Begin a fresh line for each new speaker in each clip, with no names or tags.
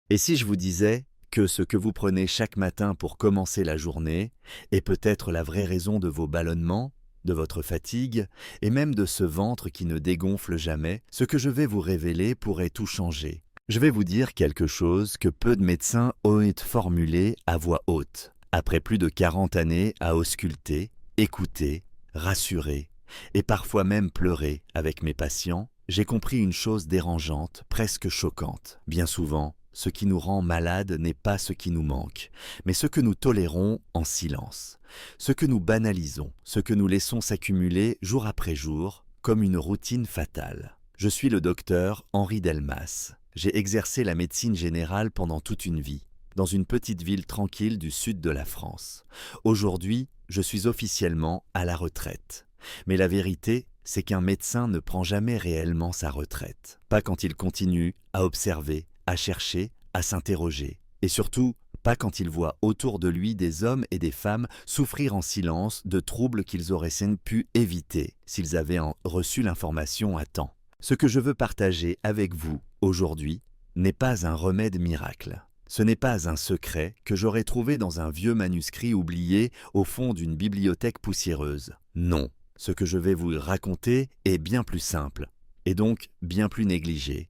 Et si je vous disais que ce que vous prenez chaque matin pour commencer la journée est peut-être la vraie raison de vos ballonnements, de votre fatigue et même de ce ventre qui ne dégonfle jamais, ce que je vais vous révéler pourrait tout changer. Je vais vous dire quelque chose que peu de médecins osent formuler à voix haute. Après plus de 40 années à ausculter, écouter, rassurer et parfois même pleurer avec mes patients, j'ai compris une chose dérangeante, presque choquante. Bien souvent, ce qui nous rend malades n'est pas ce qui nous manque, mais ce que nous tolérons en silence, ce que nous banalisons, ce que nous laissons s'accumuler jour après jour, comme une routine fatale. Je suis le docteur Henri Delmas. J'ai exercé la médecine générale pendant toute une vie, dans une petite ville tranquille du sud de la France. Aujourd'hui, je suis officiellement à la retraite. Mais la vérité, c'est qu'un médecin ne prend jamais réellement sa retraite. Pas quand il continue à observer, à chercher, à s'interroger. Et surtout, pas quand il voit autour de lui des hommes et des femmes souffrir en silence de troubles qu'ils auraient pu éviter s'ils avaient reçu l'information à temps. Ce que je veux partager avec vous aujourd'hui n'est pas un remède miracle. Ce n'est pas un secret que j'aurais trouvé dans un vieux manuscrit oublié au fond d'une bibliothèque poussiéreuse. Non, ce que je vais vous raconter est bien plus simple, et donc bien plus négligé.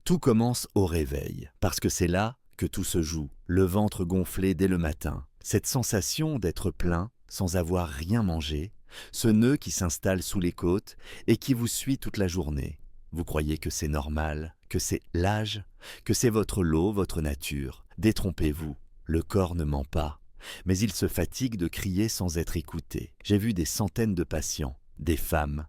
Tout commence au réveil, parce que c'est là que tout se joue, le ventre gonflé dès le matin, cette sensation d'être plein sans avoir rien mangé, ce nœud qui s'installe sous les côtes et qui vous suit toute la journée. Vous croyez que c'est normal, que c'est l'âge, que c'est votre lot, votre nature. Détrompez-vous, le corps ne ment pas, mais il se fatigue de crier sans être écouté. J'ai vu des centaines de patients, des femmes,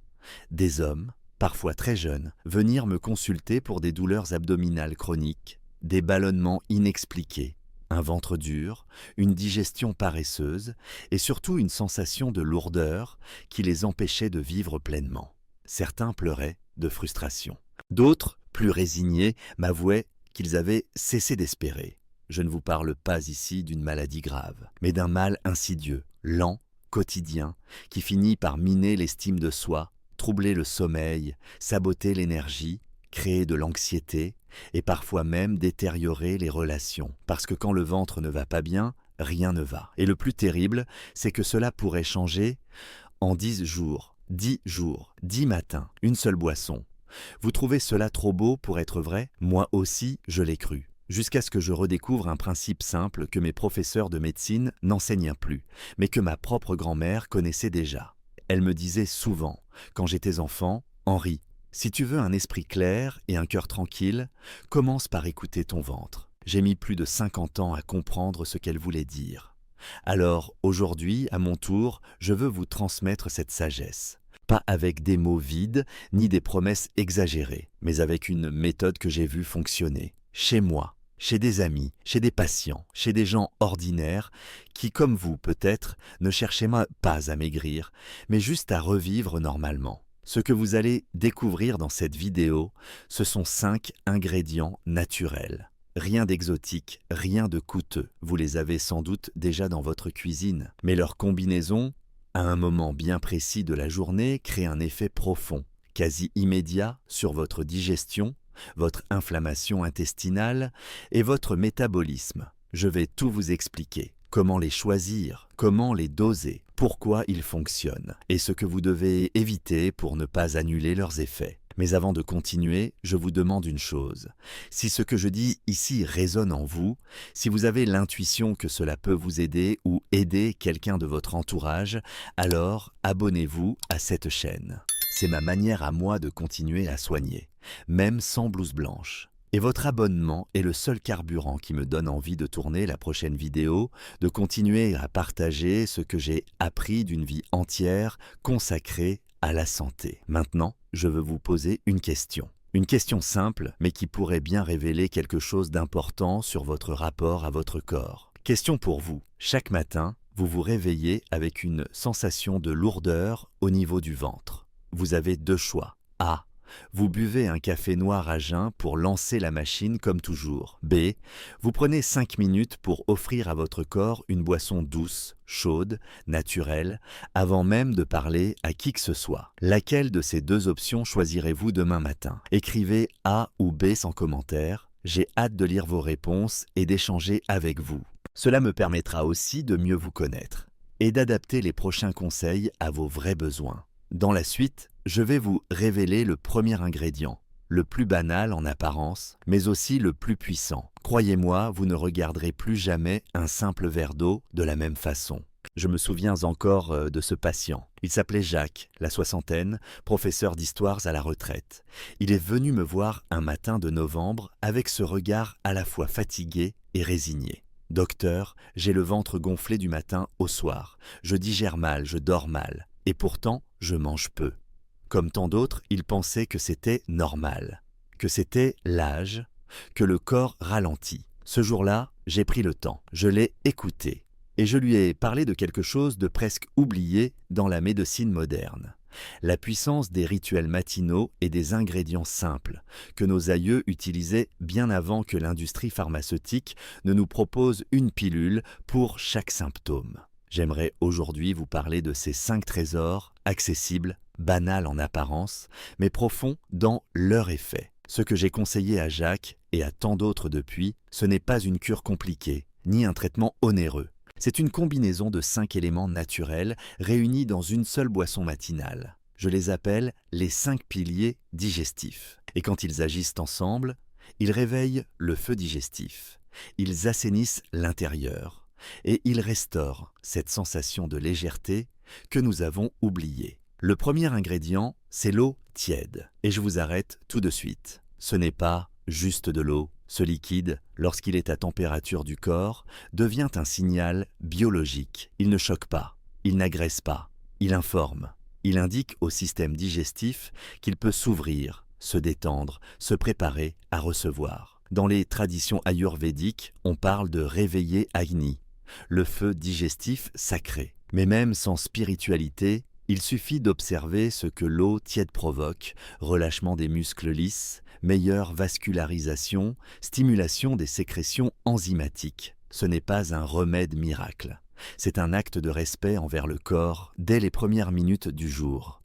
des hommes, parfois très jeunes, venir me consulter pour des douleurs abdominales chroniques, des ballonnements inexpliqués, un ventre dur, une digestion paresseuse et surtout une sensation de lourdeur qui les empêchait de vivre pleinement. Certains pleuraient de frustration. D'autres, plus résignés, m'avouaient qu'ils avaient cessé d'espérer. Je ne vous parle pas ici d'une maladie grave, mais d'un mal insidieux, lent, quotidien, qui finit par miner l'estime de soi, troubler le sommeil, saboter l'énergie, créer de l'anxiété et parfois même détériorer les relations. Parce que quand le ventre ne va pas bien, rien ne va. Et le plus terrible, c'est que cela pourrait changer en 10 jours. 10 matins, une seule boisson. Vous trouvez cela trop beau pour être vrai? Moi aussi, je l'ai cru. Jusqu'à ce que je redécouvre un principe simple que mes professeurs de médecine n'enseignent plus, mais que ma propre grand-mère connaissait déjà. Elle me disait souvent, quand j'étais enfant, « Henri, si tu veux un esprit clair et un cœur tranquille, commence par écouter ton ventre. » J'ai mis plus de 50 ans à comprendre ce qu'elle voulait dire. Alors, aujourd'hui, à mon tour, je veux vous transmettre cette sagesse. Pas avec des mots vides, ni des promesses exagérées, mais avec une méthode que j'ai vue fonctionner. Chez moi, chez des amis, chez des patients, chez des gens ordinaires qui, comme vous peut-être, ne cherchaient pas à maigrir, mais juste à revivre normalement. Ce que vous allez découvrir dans cette vidéo, ce sont 5 ingrédients naturels. Rien d'exotique, rien de coûteux. Vous les avez sans doute déjà dans votre cuisine. Mais leur combinaison, à un moment bien précis de la journée, crée un effet profond, quasi immédiat sur votre digestion, votre inflammation intestinale et votre métabolisme. Je vais tout vous expliquer. Comment les choisir, comment les doser, pourquoi ils fonctionnent et ce que vous devez éviter pour ne pas annuler leurs effets. Mais avant de continuer, je vous demande une chose. Si ce que je dis ici résonne en vous, si vous avez l'intuition que cela peut vous aider ou aider quelqu'un de votre entourage, alors abonnez-vous à cette chaîne. C'est ma manière à moi de continuer à soigner, même sans blouse blanche. Et votre abonnement est le seul carburant qui me donne envie de tourner la prochaine vidéo, de continuer à partager ce que j'ai appris d'une vie entière consacrée à la santé. Maintenant, je veux vous poser une question. Une question simple, mais qui pourrait bien révéler quelque chose d'important sur votre rapport à votre corps. Question pour vous. Chaque matin, vous vous réveillez avec une sensation de lourdeur au niveau du ventre. Vous avez 2 choix. A. Vous buvez un café noir à jeun pour lancer la machine comme toujours. B. Vous prenez 5 minutes pour offrir à votre corps une boisson douce, chaude, naturelle, avant même de parler à qui que ce soit. Laquelle de ces 2 options choisirez-vous demain matin? Écrivez A ou B sans commentaire J'ai hâte de lire vos réponses et d'échanger avec vous. Cela me permettra aussi de mieux vous connaître et d'adapter les prochains conseils à vos vrais besoins. Dans la suite, je vais vous révéler le premier ingrédient, le plus banal en apparence, mais aussi le plus puissant. Croyez-moi, vous ne regarderez plus jamais un simple verre d'eau de la même façon. Je me souviens encore de ce patient. Il s'appelait Jacques, la soixantaine, professeur d'histoire à la retraite. Il est venu me voir un matin de novembre avec ce regard à la fois fatigué et résigné. « Docteur, j'ai le ventre gonflé du matin au soir. Je digère mal, je dors mal. Et pourtant, je mange peu. » Comme tant d'autres, il pensait que c'était normal, que c'était l'âge, que le corps ralentit. Ce jour-là, j'ai pris le temps, je l'ai écouté. Et je lui ai parlé de quelque chose de presque oublié dans la médecine moderne. La puissance des rituels matinaux et des ingrédients simples que nos aïeux utilisaient bien avant que l'industrie pharmaceutique ne nous propose une pilule pour chaque symptôme. J'aimerais aujourd'hui vous parler de ces 5 trésors accessibles, banals en apparence, mais profonds dans leur effet. Ce que j'ai conseillé à Jacques et à tant d'autres depuis, ce n'est pas une cure compliquée, ni un traitement onéreux. C'est une combinaison de 5 éléments naturels réunis dans une seule boisson matinale. Je les appelle les 5 piliers digestifs. Et quand ils agissent ensemble, ils réveillent le feu digestif. Ils assainissent l'intérieur. Et ils restaurent cette sensation de légèreté que nous avons oubliée. Le premier ingrédient, c'est l'eau tiède. Et je vous arrête tout de suite. Ce n'est pas juste de l'eau. Ce liquide, lorsqu'il est à température du corps, devient un signal biologique. Il ne choque pas, il n'agresse pas, il informe. Il indique au système digestif qu'il peut s'ouvrir, se détendre, se préparer à recevoir. Dans les traditions ayurvédiques, on parle de réveiller Agni, le feu digestif sacré. Mais même sans spiritualité, il suffit d'observer ce que l'eau tiède provoque, relâchement des muscles lisses, meilleure vascularisation, stimulation des sécrétions enzymatiques. Ce n'est pas un remède miracle. C'est un acte de respect envers le corps dès les premières minutes du jour.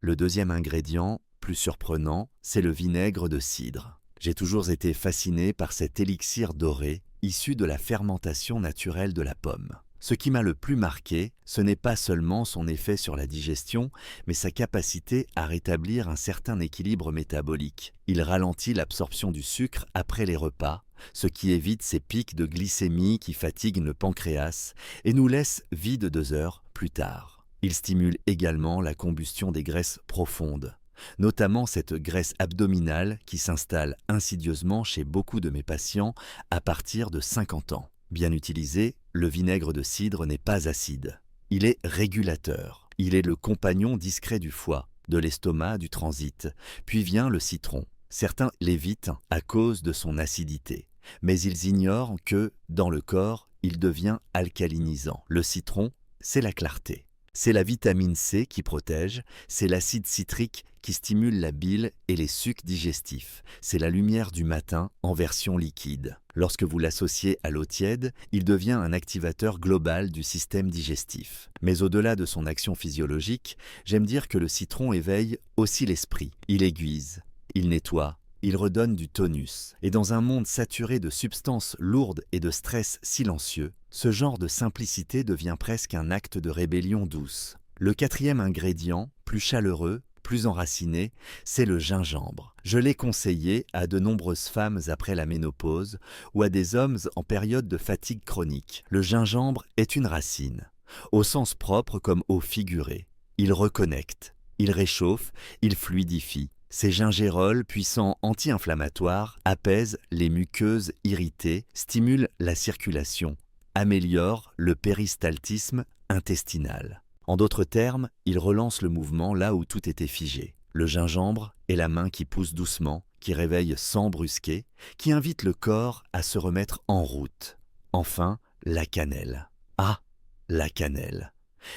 Le deuxième ingrédient, plus surprenant, c'est le vinaigre de cidre. J'ai toujours été fasciné par cet élixir doré, issu de la fermentation naturelle de la pomme. Ce qui m'a le plus marqué, ce n'est pas seulement son effet sur la digestion, mais sa capacité à rétablir un certain équilibre métabolique. Il ralentit l'absorption du sucre après les repas, ce qui évite ces pics de glycémie qui fatiguent le pancréas et nous laissent vides 2 heures plus tard. Il stimule également la combustion des graisses profondes, notamment cette graisse abdominale qui s'installe insidieusement chez beaucoup de mes patients à partir de 50 ans. Bien utilisé, le vinaigre de cidre n'est pas acide. Il est régulateur. Il est le compagnon discret du foie, de l'estomac, du transit. Puis vient le citron. Certains l'évitent à cause de son acidité. Mais ils ignorent que, dans le corps, il devient alcalinisant. Le citron, c'est la clarté. C'est la vitamine C qui protège, c'est l'acide citrique qui stimule la bile et les sucs digestifs. C'est la lumière du matin en version liquide. Lorsque vous l'associez à l'eau tiède, il devient un activateur global du système digestif. Mais au-delà de son action physiologique, j'aime dire que le citron éveille aussi l'esprit. Il aiguise, il nettoie, il redonne du tonus. Et dans un monde saturé de substances lourdes et de stress silencieux, ce genre de simplicité devient presque un acte de rébellion douce. Le quatrième ingrédient, plus chaleureux, plus enraciné, c'est le gingembre. Je l'ai conseillé à de nombreuses femmes après la ménopause ou à des hommes en période de fatigue chronique. Le gingembre est une racine, au sens propre comme au figuré. Il reconnecte, il réchauffe, il fluidifie. Ces gingérols, puissants anti-inflammatoires, apaisent les muqueuses irritées, stimulent la circulation, améliorent le péristaltisme intestinal. En d'autres termes, il relance le mouvement là où tout était figé. Le gingembre est la main qui pousse doucement, qui réveille sans brusquer, qui invite le corps à se remettre en route. Enfin, la cannelle. Ah, la cannelle.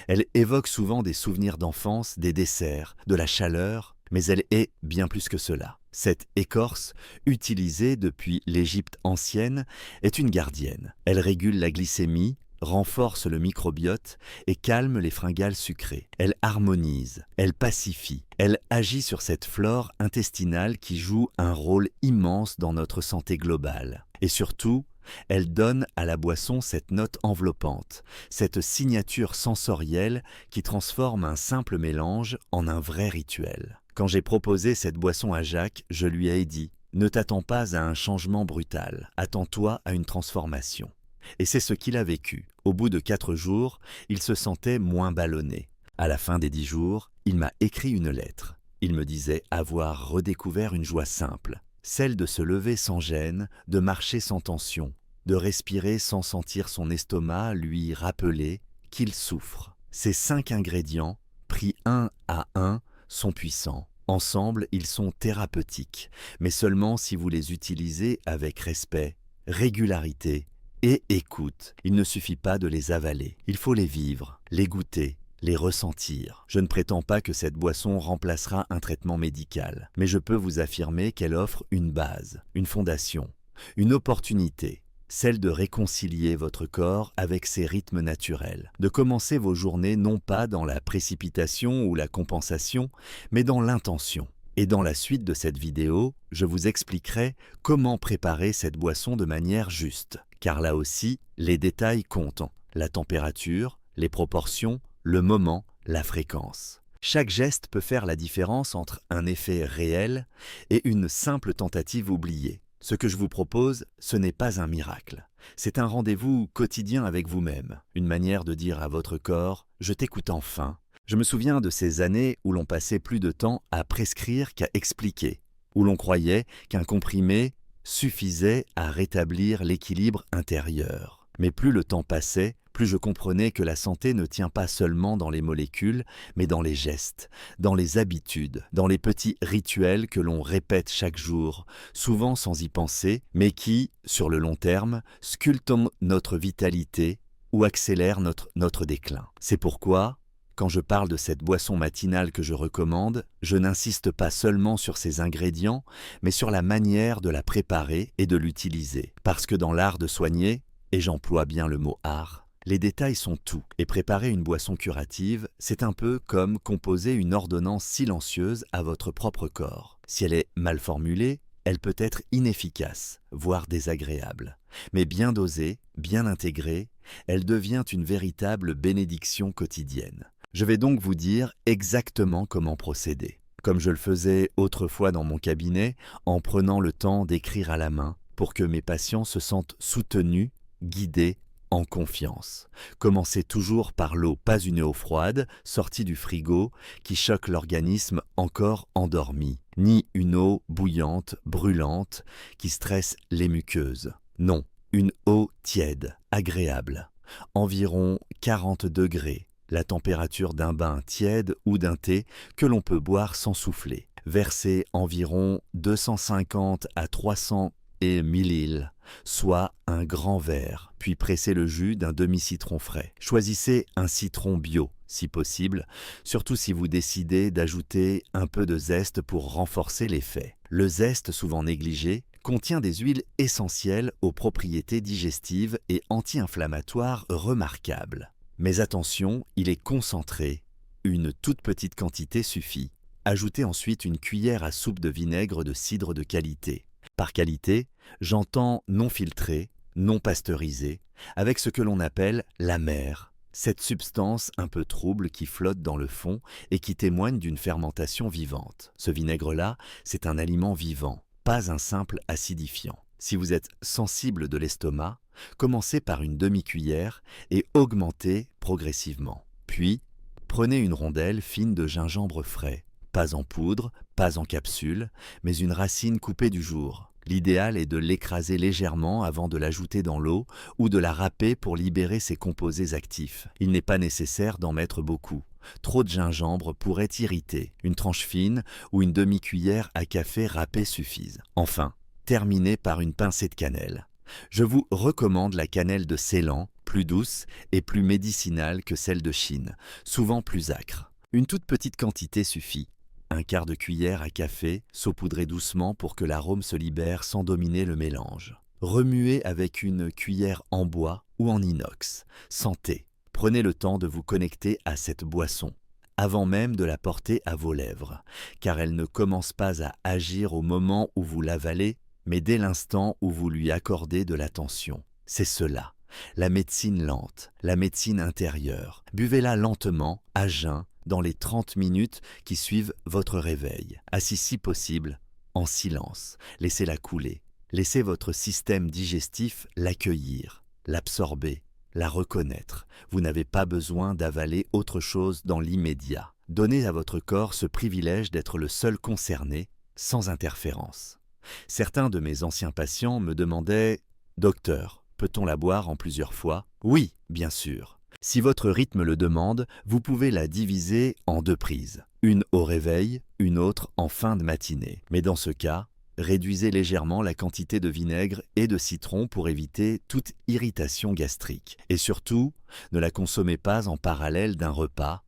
Elle évoque souvent des souvenirs d'enfance, des desserts, de la chaleur, mais elle est bien plus que cela. Cette écorce, utilisée depuis l'Égypte ancienne, est une gardienne. Elle régule la glycémie, renforce le microbiote et calme les fringales sucrées. Elle harmonise, elle pacifie, elle agit sur cette flore intestinale qui joue un rôle immense dans notre santé globale. Et surtout, elle donne à la boisson cette note enveloppante, cette signature sensorielle qui transforme un simple mélange en un vrai rituel. Quand j'ai proposé cette boisson à Jacques, je lui ai dit « Ne t'attends pas à un changement brutal, attends-toi à une transformation ». Et c'est ce qu'il a vécu. Au bout de 4 jours, il se sentait moins ballonné. À la fin des 10 jours, il m'a écrit une lettre. Il me disait avoir redécouvert une joie simple, celle de se lever sans gêne, de marcher sans tension, de respirer sans sentir son estomac lui rappeler qu'il souffre. Ces 5 ingrédients, pris un à un, sont puissants. Ensemble, ils sont thérapeutiques, mais seulement si vous les utilisez avec respect, régularité et écoute. Il ne suffit pas de les avaler, il faut les vivre, les goûter, les ressentir. Je ne prétends pas que cette boisson remplacera un traitement médical, mais je peux vous affirmer qu'elle offre une base, une fondation, une opportunité, celle de réconcilier votre corps avec ses rythmes naturels, de commencer vos journées non pas dans la précipitation ou la compensation, mais dans l'intention. Et dans la suite de cette vidéo, je vous expliquerai comment préparer cette boisson de manière juste, car là aussi, les détails comptent, la température, les proportions, le moment, la fréquence. Chaque geste peut faire la différence entre un effet réel et une simple tentative oubliée. Ce que je vous propose, ce n'est pas un miracle. C'est un rendez-vous quotidien avec vous-même, une manière de dire à votre corps « je t'écoute enfin ». Je me souviens de ces années où l'on passait plus de temps à prescrire qu'à expliquer, où l'on croyait qu'un comprimé suffisait à rétablir l'équilibre intérieur. Mais plus le temps passait, plus je comprenais que la santé ne tient pas seulement dans les molécules, mais dans les gestes, dans les habitudes, dans les petits rituels que l'on répète chaque jour, souvent sans y penser, mais qui, sur le long terme, sculptent notre vitalité ou accélèrent notre déclin. C'est pourquoi, quand je parle de cette boisson matinale que je recommande, je n'insiste pas seulement sur ses ingrédients, mais sur la manière de la préparer et de l'utiliser. Parce que dans l'art de soigner, et j'emploie bien le mot art, les détails sont tout. Et préparer une boisson curative, c'est un peu comme composer une ordonnance silencieuse à votre propre corps. Si elle est mal formulée, elle peut être inefficace, voire désagréable. Mais bien dosée, bien intégrée, elle devient une véritable bénédiction quotidienne. Je vais donc vous dire exactement comment procéder. Comme je le faisais autrefois dans mon cabinet, en prenant le temps d'écrire à la main, pour que mes patients se sentent soutenus, guidés, en confiance. Commencez toujours par l'eau, pas une eau froide, sortie du frigo, qui choque l'organisme encore endormi, ni une eau bouillante, brûlante, qui stresse les muqueuses. Non, une eau tiède, agréable, environ 40 degrés, la température d'un bain tiède ou d'un thé que l'on peut boire sans souffler. Versez environ 250 à 300 ml, soit un grand verre, puis pressez le jus d'un demi-citron frais. Choisissez un citron bio, si possible, surtout si vous décidez d'ajouter un peu de zeste pour renforcer l'effet. Le zeste, souvent négligé, contient des huiles essentielles aux propriétés digestives et anti-inflammatoires remarquables. Mais attention, il est concentré. Une toute petite quantité suffit. Ajoutez ensuite une cuillère à soupe de vinaigre de cidre de qualité. Par qualité, j'entends non filtré, non pasteurisé, avec ce que l'on appelle l'amer, cette substance un peu trouble qui flotte dans le fond et qui témoigne d'une fermentation vivante. Ce vinaigre-là, c'est un aliment vivant, pas un simple acidifiant. Si vous êtes sensible de l'estomac, commencez par une demi-cuillère et augmentez progressivement. Puis, prenez une rondelle fine de gingembre frais, pas en poudre, pas en capsule, mais une racine coupée du jour. L'idéal est de l'écraser légèrement avant de l'ajouter dans l'eau ou de la râper pour libérer ses composés actifs. Il n'est pas nécessaire d'en mettre beaucoup. Trop de gingembre pourrait irriter. Une tranche fine ou une demi-cuillère à café râpée suffisent. Enfin, terminez par une pincée de cannelle. Je vous recommande la cannelle de Ceylan, plus douce et plus médicinale que celle de Chine, souvent plus âcre. Une toute petite quantité suffit. Un quart de cuillère à café, saupoudrez doucement pour que l'arôme se libère sans dominer le mélange. Remuez avec une cuillère en bois ou en inox. Sentez, prenez le temps de vous connecter à cette boisson, avant même de la porter à vos lèvres, car elle ne commence pas à agir au moment où vous l'avalez, mais dès l'instant où vous lui accordez de l'attention. C'est cela, la médecine lente, la médecine intérieure. Buvez-la lentement, à jeun, dans les 30 minutes qui suivent votre réveil. Assis si possible, en silence. Laissez-la couler. Laissez votre système digestif l'accueillir, l'absorber, la reconnaître. Vous n'avez pas besoin d'avaler autre chose dans l'immédiat. Donnez à votre corps ce privilège d'être le seul concerné, sans interférence. Certains de mes anciens patients me demandaient « Docteur, peut-on la boire en plusieurs fois ?» Oui, bien sûr. Si votre rythme le demande, vous pouvez la diviser en 2 prises. Une au réveil, une autre en fin de matinée. Mais dans ce cas, réduisez légèrement la quantité de vinaigre et de citron pour éviter toute irritation gastrique. Et surtout, ne la consommez pas en parallèle d'un repas.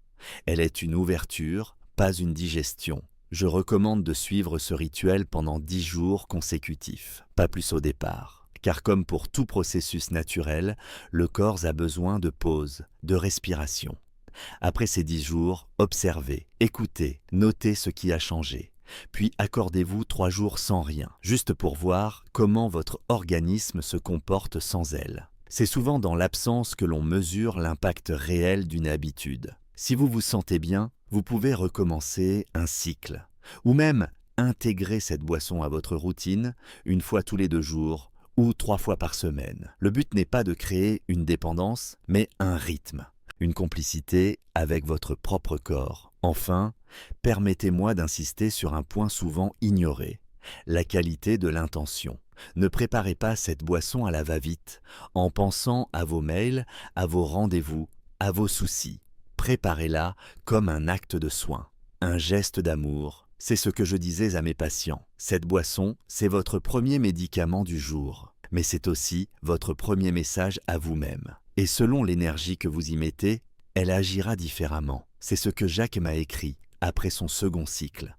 Elle est une ouverture, pas une digestion. Je recommande de suivre ce rituel pendant 10 jours consécutifs, pas plus au départ. Car comme pour tout processus naturel, le corps a besoin de pause, de respiration. Après ces 10 jours, observez, écoutez, notez ce qui a changé. Puis accordez-vous 3 jours sans rien, juste pour voir comment votre organisme se comporte sans elle. C'est souvent dans l'absence que l'on mesure l'impact réel d'une habitude. Si vous vous sentez bien, vous pouvez recommencer un cycle, ou même intégrer cette boisson à votre routine 1 fois tous les 2 jours ou 3 fois par semaine. Le but n'est pas de créer une dépendance, mais un rythme, une complicité avec votre propre corps. Enfin, permettez-moi d'insister sur un point souvent ignoré, la qualité de l'intention. Ne préparez pas cette boisson à la va-vite, en pensant à vos mails, à vos rendez-vous, à vos soucis. Préparez-la comme un acte de soin, un geste d'amour. C'est ce que je disais à mes patients. Cette boisson, c'est votre premier médicament du jour, mais c'est aussi votre premier message à vous-même. Et selon l'énergie que vous y mettez, elle agira différemment. C'est ce que Jacques m'a écrit après son second cycle.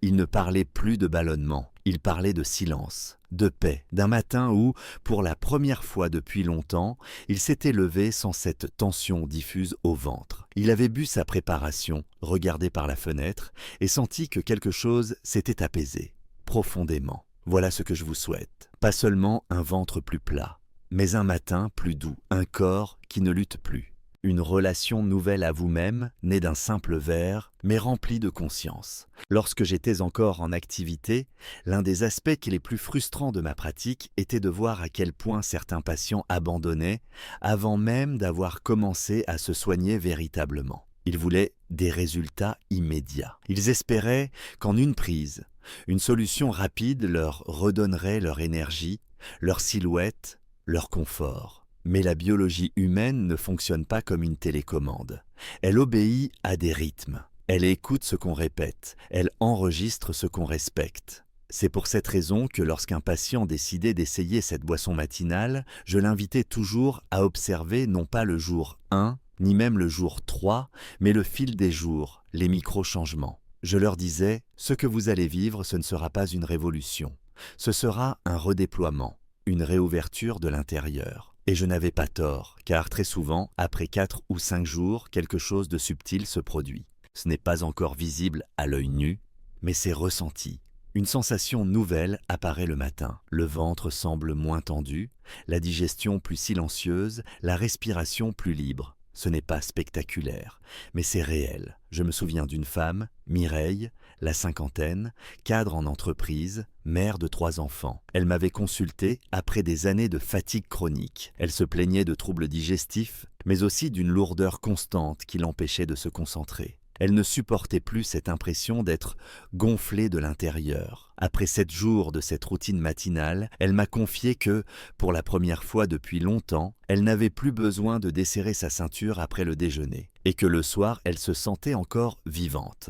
Il ne parlait plus de ballonnement, il parlait de silence, de paix, d'un matin où, pour la première fois depuis longtemps, il s'était levé sans cette tension diffuse au ventre. Il avait bu sa préparation, regardé par la fenêtre, et senti que quelque chose s'était apaisé, profondément. Voilà ce que je vous souhaite. Pas seulement un ventre plus plat, mais un matin plus doux, un corps qui ne lutte plus. Une relation nouvelle à vous-même, née d'un simple verre, mais remplie de conscience. Lorsque j'étais encore en activité, l'un des aspects qui est les plus frustrants de ma pratique était de voir à quel point certains patients abandonnaient avant même d'avoir commencé à se soigner véritablement. Ils voulaient des résultats immédiats. Ils espéraient qu'en une prise, une solution rapide leur redonnerait leur énergie, leur silhouette, leur confort. Mais la biologie humaine ne fonctionne pas comme une télécommande. Elle obéit à des rythmes. Elle écoute ce qu'on répète. Elle enregistre ce qu'on respecte. C'est pour cette raison que lorsqu'un patient décidait d'essayer cette boisson matinale, je l'invitais toujours à observer non pas le jour 1, ni même le jour 3, mais le fil des jours, les micro-changements. Je leur disais, ce que vous allez vivre, ce ne sera pas une révolution. Ce sera un redéploiement, une réouverture de l'intérieur. Et je n'avais pas tort, car très souvent, après 4 ou 5 jours, quelque chose de subtil se produit. Ce n'est pas encore visible à l'œil nu, mais c'est ressenti. Une sensation nouvelle apparaît le matin. Le ventre semble moins tendu, la digestion plus silencieuse, la respiration plus libre. Ce n'est pas spectaculaire, mais c'est réel. Je me souviens d'une femme, Mireille, la cinquantaine, cadre en entreprise, mère de 3 enfants. Elle m'avait consulté après des années de fatigue chronique. Elle se plaignait de troubles digestifs, mais aussi d'une lourdeur constante qui l'empêchait de se concentrer. Elle ne supportait plus cette impression d'être gonflée de l'intérieur. Après 7 jours de cette routine matinale, elle m'a confié que, pour la première fois depuis longtemps, elle n'avait plus besoin de desserrer sa ceinture après le déjeuner, et que le soir, elle se sentait encore vivante.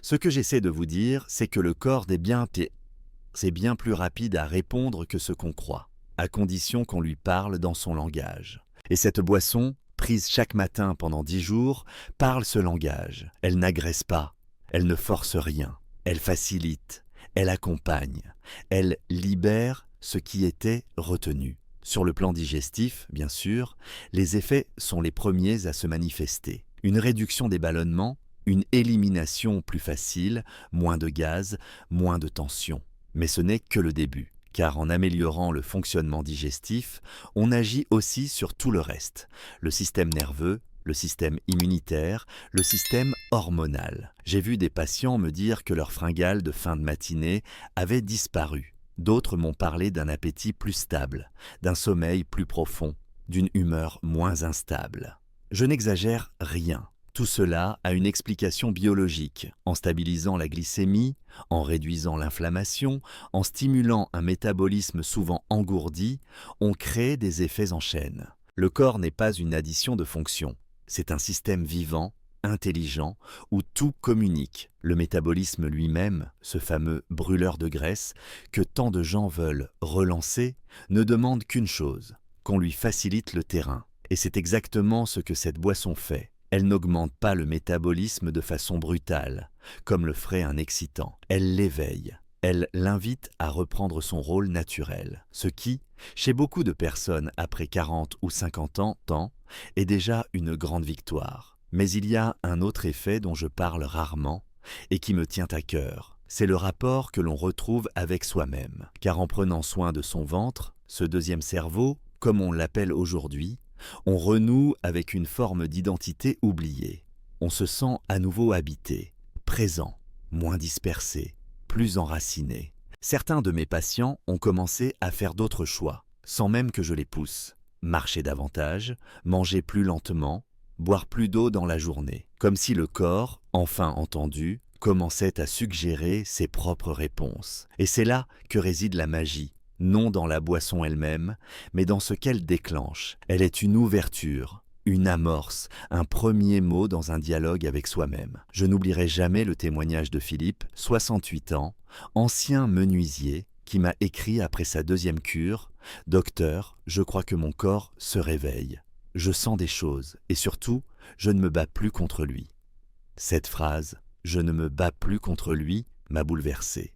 Ce que j'essaie de vous dire, c'est que le corps c'est bien plus rapide à répondre que ce qu'on croit, à condition qu'on lui parle dans son langage. Et cette boisson, prise chaque matin pendant 10 jours, parle ce langage. Elle n'agresse pas, elle ne force rien, elle facilite, elle accompagne, elle libère ce qui était retenu. Sur le plan digestif, bien sûr, les effets sont les premiers à se manifester. Une réduction des ballonnements, une élimination plus facile, moins de gaz, moins de tension. Mais ce n'est que le début, car en améliorant le fonctionnement digestif, on agit aussi sur tout le reste, le système nerveux, le système immunitaire, le système hormonal. J'ai vu des patients me dire que leur fringale de fin de matinée avait disparu. D'autres m'ont parlé d'un appétit plus stable, d'un sommeil plus profond, d'une humeur moins instable. Je n'exagère rien. Tout cela a une explication biologique, en stabilisant la glycémie, en réduisant l'inflammation, en stimulant un métabolisme souvent engourdi, on crée des effets en chaîne. Le corps n'est pas une addition de fonctions, c'est un système vivant, intelligent, où tout communique. Le métabolisme lui-même, ce fameux brûleur de graisse, que tant de gens veulent relancer, ne demande qu'une chose, qu'on lui facilite le terrain. Et c'est exactement ce que cette boisson fait. Elle n'augmente pas le métabolisme de façon brutale, comme le ferait un excitant. Elle l'éveille. Elle l'invite à reprendre son rôle naturel. Ce qui, chez beaucoup de personnes après 40 ou 50 ans, est déjà une grande victoire. Mais il y a un autre effet dont je parle rarement et qui me tient à cœur. C'est le rapport que l'on retrouve avec soi-même. Car en prenant soin de son ventre, ce deuxième cerveau, comme on l'appelle aujourd'hui, on renoue avec une forme d'identité oubliée. On se sent à nouveau habité, présent, moins dispersé, plus enraciné. Certains de mes patients ont commencé à faire d'autres choix, sans même que je les pousse. Marcher davantage, manger plus lentement, boire plus d'eau dans la journée. Comme si le corps, enfin entendu, commençait à suggérer ses propres réponses. Et c'est là que réside la magie. Non dans la boisson elle-même, mais dans ce qu'elle déclenche. Elle est une ouverture, une amorce, un premier mot dans un dialogue avec soi-même. Je n'oublierai jamais le témoignage de Philippe, 68 ans, ancien menuisier, qui m'a écrit après sa deuxième cure « Docteur, je crois que mon corps se réveille. Je sens des choses, et surtout, je ne me bats plus contre lui. » Cette phrase « Je ne me bats plus contre lui » m'a bouleversé.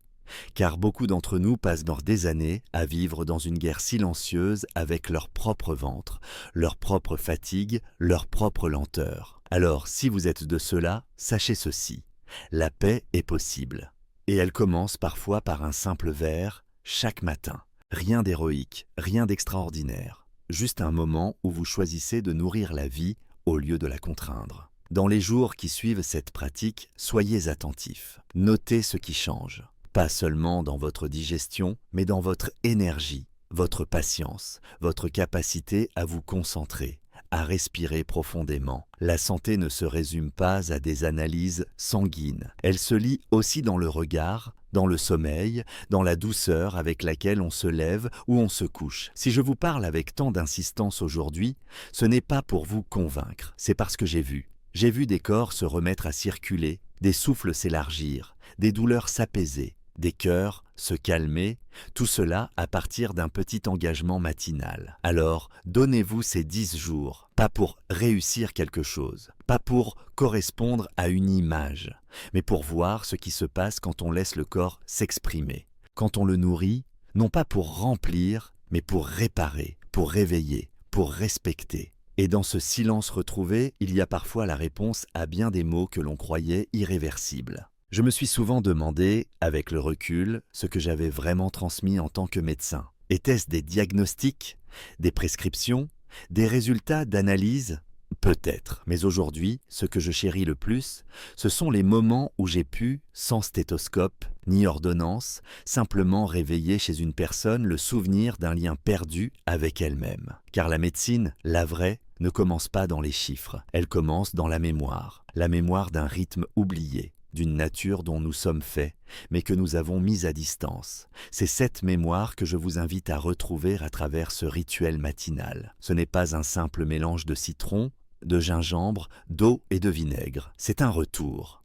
Car beaucoup d'entre nous passent dans des années à vivre dans une guerre silencieuse avec leur propre ventre, leur propre fatigue, leur propre lenteur. Alors, si vous êtes de ceux-là, sachez ceci, la paix est possible. Et elle commence parfois par un simple verre, chaque matin. Rien d'héroïque, rien d'extraordinaire. Juste un moment où vous choisissez de nourrir la vie au lieu de la contraindre. Dans les jours qui suivent cette pratique, soyez attentifs. Notez ce qui change. Pas seulement dans votre digestion, mais dans votre énergie, votre patience, votre capacité à vous concentrer, à respirer profondément. La santé ne se résume pas à des analyses sanguines. Elle se lit aussi dans le regard, dans le sommeil, dans la douceur avec laquelle on se lève ou on se couche. Si je vous parle avec tant d'insistance aujourd'hui, ce n'est pas pour vous convaincre, c'est parce que j'ai vu. J'ai vu des corps se remettre à circuler, des souffles s'élargir, des douleurs s'apaiser, des cœurs se calmer, tout cela à partir d'un petit engagement matinal. Alors, donnez-vous ces 10 jours, pas pour réussir quelque chose, pas pour correspondre à une image, mais pour voir ce qui se passe quand on laisse le corps s'exprimer, quand on le nourrit, non pas pour remplir, mais pour réparer, pour réveiller, pour respecter. Et dans ce silence retrouvé, il y a parfois la réponse à bien des maux que l'on croyait irréversibles. Je me suis souvent demandé, avec le recul, ce que j'avais vraiment transmis en tant que médecin. Était-ce des diagnostics, des prescriptions, des résultats d'analyse ? Peut-être, mais aujourd'hui, ce que je chéris le plus, ce sont les moments où j'ai pu, sans stéthoscope, ni ordonnance, simplement réveiller chez une personne le souvenir d'un lien perdu avec elle-même. Car la médecine, la vraie, ne commence pas dans les chiffres, elle commence dans la mémoire d'un rythme oublié, d'une nature dont nous sommes faits, mais que nous avons mise à distance. C'est cette mémoire que je vous invite à retrouver à travers ce rituel matinal. Ce n'est pas un simple mélange de citron, de gingembre, d'eau et de vinaigre. C'est un retour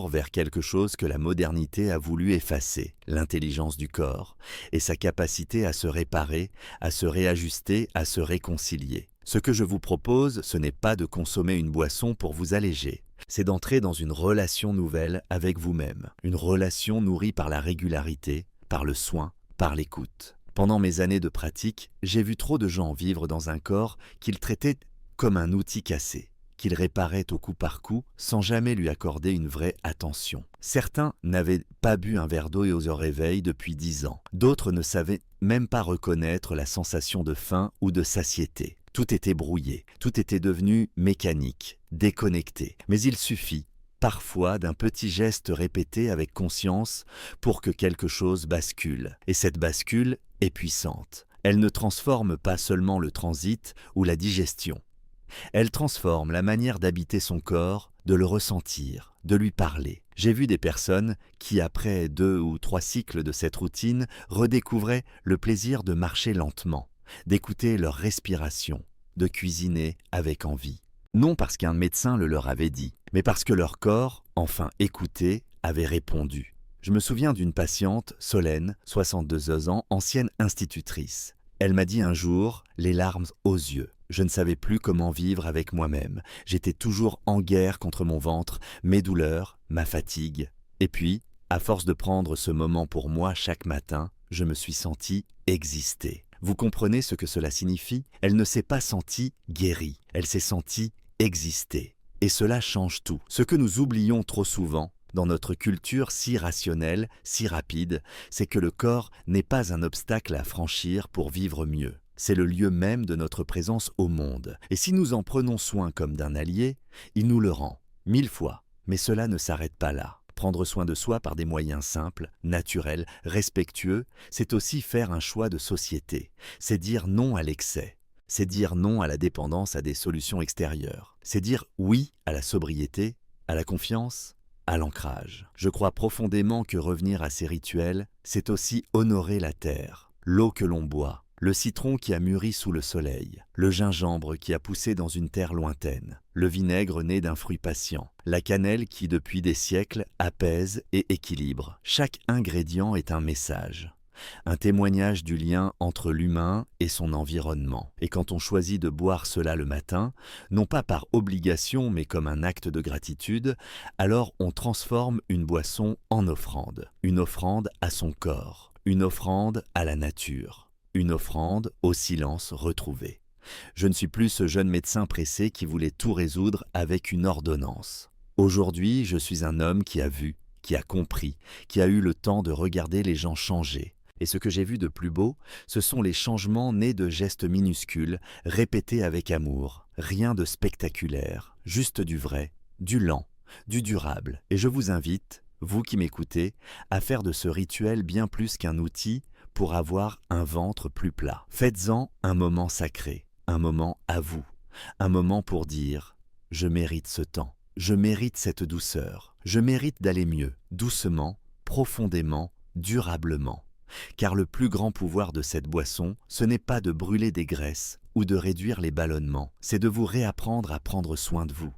vers quelque chose que la modernité a voulu effacer, l'intelligence du corps, et sa capacité à se réparer, à se réajuster, à se réconcilier. Ce que je vous propose, ce n'est pas de consommer une boisson pour vous alléger, c'est d'entrer dans une relation nouvelle avec vous-même, une relation nourrie par la régularité, par le soin, par l'écoute. Pendant mes années de pratique, j'ai vu trop de gens vivre dans un corps qu'ils traitaient comme un outil cassé, qu'ils réparaient au coup par coup sans jamais lui accorder une vraie attention. Certains n'avaient pas bu un verre d'eau au réveil depuis 10 ans. D'autres ne savaient même pas reconnaître la sensation de faim ou de satiété. Tout était brouillé, tout était devenu mécanique, déconnecté. Mais il suffit parfois d'un petit geste répété avec conscience pour que quelque chose bascule. Et cette bascule est puissante. Elle ne transforme pas seulement le transit ou la digestion. Elle transforme la manière d'habiter son corps, de le ressentir, de lui parler. J'ai vu des personnes qui, après 2 ou 3 cycles de cette routine, redécouvraient le plaisir de marcher lentement, d'écouter leur respiration, de cuisiner avec envie. Non parce qu'un médecin le leur avait dit, mais parce que leur corps, enfin écouté, avait répondu. Je me souviens d'une patiente, Solène, 62 ans, ancienne institutrice. Elle m'a dit un jour, les larmes aux yeux. Je ne savais plus comment vivre avec moi-même. J'étais toujours en guerre contre mon ventre, mes douleurs, ma fatigue. Et puis, à force de prendre ce moment pour moi chaque matin, je me suis sentie exister. Vous comprenez ce que cela signifie? Elle ne s'est pas sentie guérie, elle s'est sentie exister. Et cela change tout. Ce que nous oublions trop souvent, dans notre culture si rationnelle, si rapide, c'est que le corps n'est pas un obstacle à franchir pour vivre mieux. C'est le lieu même de notre présence au monde. Et si nous en prenons soin comme d'un allié, il nous le rend, 1000 fois. Mais cela ne s'arrête pas là. Prendre soin de soi par des moyens simples, naturels, respectueux, c'est aussi faire un choix de société. C'est dire non à l'excès. C'est dire non à la dépendance à des solutions extérieures. C'est dire oui à la sobriété, à la confiance, à l'ancrage. Je crois profondément que revenir à ces rituels, c'est aussi honorer la terre, l'eau que l'on boit, le citron qui a mûri sous le soleil, le gingembre qui a poussé dans une terre lointaine, le vinaigre né d'un fruit patient, la cannelle qui depuis des siècles apaise et équilibre. Chaque ingrédient est un message, un témoignage du lien entre l'humain et son environnement. Et quand on choisit de boire cela le matin, non pas par obligation mais comme un acte de gratitude, alors on transforme une boisson en offrande. Une offrande à son corps, une offrande à la nature. Une offrande au silence retrouvé. Je ne suis plus ce jeune médecin pressé qui voulait tout résoudre avec une ordonnance. Aujourd'hui, je suis un homme qui a vu, qui a compris, qui a eu le temps de regarder les gens changer. Et ce que j'ai vu de plus beau, ce sont les changements nés de gestes minuscules, répétés avec amour. Rien de spectaculaire, juste du vrai, du lent, du durable. Et je vous invite, vous qui m'écoutez, à faire de ce rituel bien plus qu'un outil pour avoir un ventre plus plat. Faites-en un moment sacré, un moment à vous, un moment pour dire « je mérite ce temps, je mérite cette douceur, je mérite d'aller mieux, doucement, profondément, durablement ». Car le plus grand pouvoir de cette boisson, ce n'est pas de brûler des graisses ou de réduire les ballonnements, c'est de vous réapprendre à prendre soin de vous,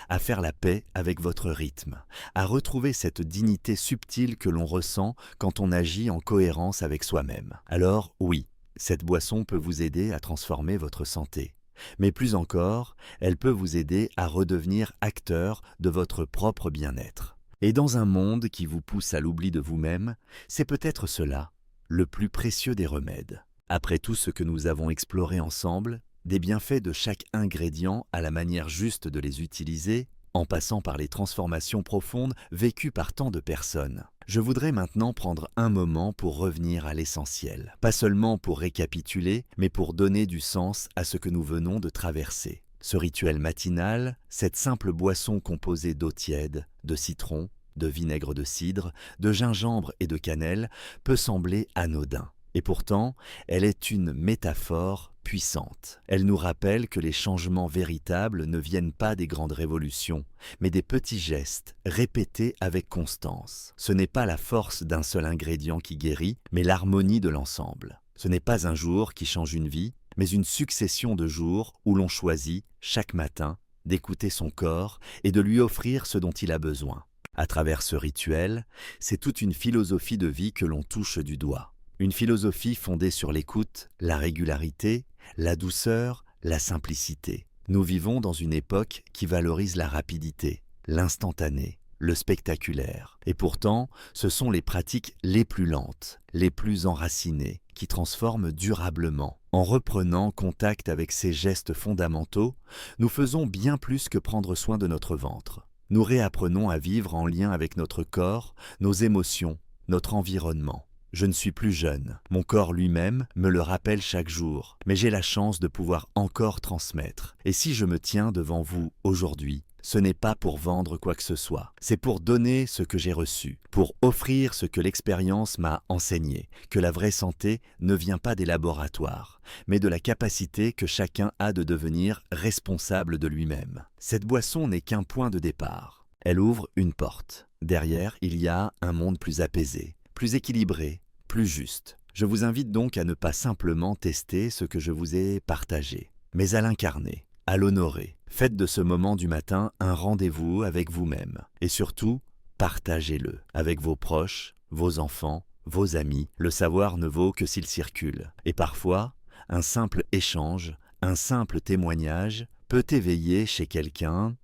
à faire la paix avec votre rythme, à retrouver cette dignité subtile que l'on ressent quand on agit en cohérence avec soi-même. Alors oui, cette boisson peut vous aider à transformer votre santé. Mais plus encore, elle peut vous aider à redevenir acteur de votre propre bien-être. Et dans un monde qui vous pousse à l'oubli de vous-même, c'est peut-être cela, le plus précieux des remèdes. Après tout ce que nous avons exploré ensemble, des bienfaits de chaque ingrédient à la manière juste de les utiliser, en passant par les transformations profondes vécues par tant de personnes. Je voudrais maintenant prendre un moment pour revenir à l'essentiel. Pas seulement pour récapituler, mais pour donner du sens à ce que nous venons de traverser. Ce rituel matinal, cette simple boisson composée d'eau tiède, de citron, de vinaigre de cidre, de gingembre et de cannelle, peut sembler anodin. Et pourtant, elle est une métaphore puissante. Elle nous rappelle que les changements véritables ne viennent pas des grandes révolutions, mais des petits gestes, répétés avec constance. Ce n'est pas la force d'un seul ingrédient qui guérit, mais l'harmonie de l'ensemble. Ce n'est pas un jour qui change une vie, mais une succession de jours où l'on choisit, chaque matin, d'écouter son corps et de lui offrir ce dont il a besoin. À travers ce rituel, c'est toute une philosophie de vie que l'on touche du doigt. Une philosophie fondée sur l'écoute, la régularité, la douceur, la simplicité. Nous vivons dans une époque qui valorise la rapidité, l'instantané, le spectaculaire. Et pourtant, ce sont les pratiques les plus lentes, les plus enracinées, qui transforme durablement. En reprenant contact avec ces gestes fondamentaux, nous faisons bien plus que prendre soin de notre ventre. Nous réapprenons à vivre en lien avec notre corps, nos émotions, notre environnement. Je ne suis plus jeune, mon corps lui-même me le rappelle chaque jour, mais j'ai la chance de pouvoir encore transmettre. Et si je me tiens devant vous aujourd'hui, ce n'est pas pour vendre quoi que ce soit, c'est pour donner ce que j'ai reçu, pour offrir ce que l'expérience m'a enseigné, que la vraie santé ne vient pas des laboratoires, mais de la capacité que chacun a de devenir responsable de lui-même. Cette boisson n'est qu'un point de départ. Elle ouvre une porte. Derrière, il y a un monde plus apaisé, plus équilibré, plus juste. Je vous invite donc à ne pas simplement tester ce que je vous ai partagé, mais à l'incarner, à l'honorer. Faites de ce moment du matin un rendez-vous avec vous-même. Et surtout, partagez-le avec vos proches, vos enfants, vos amis. Le savoir ne vaut que s'il circule. Et parfois, un simple échange, un simple témoignage peut éveiller chez quelqu'un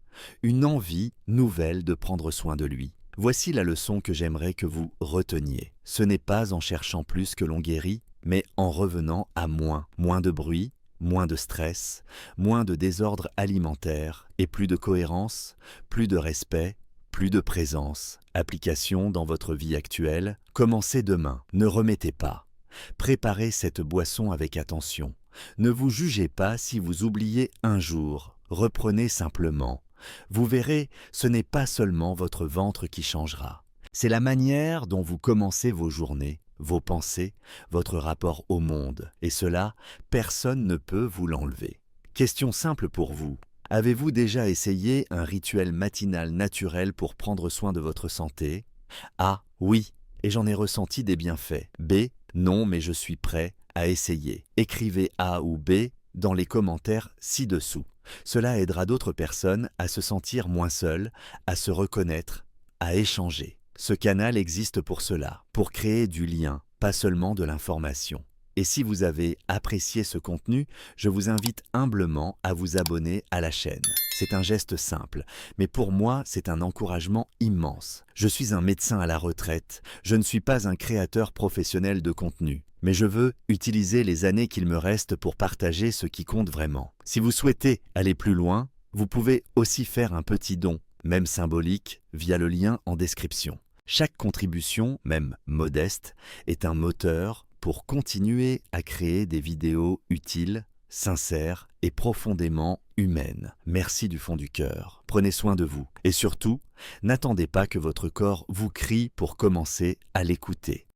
une envie nouvelle de prendre soin de lui. Voici la leçon que j'aimerais que vous reteniez. Ce n'est pas en cherchant plus que l'on guérit, mais en revenant à moins. Moins de bruit, moins de stress, moins de désordre alimentaire et plus de cohérence, plus de respect, plus de présence. Application dans votre vie actuelle. Commencez demain. Ne remettez pas. Préparez cette boisson avec attention. Ne vous jugez pas si vous oubliez un jour. Reprenez simplement. Vous verrez, ce n'est pas seulement votre ventre qui changera. C'est la manière dont vous commencez vos journées, vos pensées, votre rapport au monde. Et cela, personne ne peut vous l'enlever. Question simple pour vous. Avez-vous déjà essayé un rituel matinal naturel pour prendre soin de votre santé? A. Oui, et j'en ai ressenti des bienfaits. B. Non, mais je suis prêt à essayer. Écrivez A ou B dans les commentaires ci-dessous. Cela aidera d'autres personnes à se sentir moins seules, à se reconnaître, à échanger. Ce canal existe pour cela, pour créer du lien, pas seulement de l'information. Et si vous avez apprécié ce contenu, je vous invite humblement à vous abonner à la chaîne. C'est un geste simple, mais pour moi, c'est un encouragement immense. Je suis un médecin à la retraite, je ne suis pas un créateur professionnel de contenu. Mais je veux utiliser les années qu'il me reste pour partager ce qui compte vraiment. Si vous souhaitez aller plus loin, vous pouvez aussi faire un petit don, même symbolique, via le lien en description. Chaque contribution, même modeste, est un moteur pour continuer à créer des vidéos utiles, sincères et profondément humaines. Merci du fond du cœur. Prenez soin de vous. Et surtout, n'attendez pas que votre corps vous crie pour commencer à l'écouter.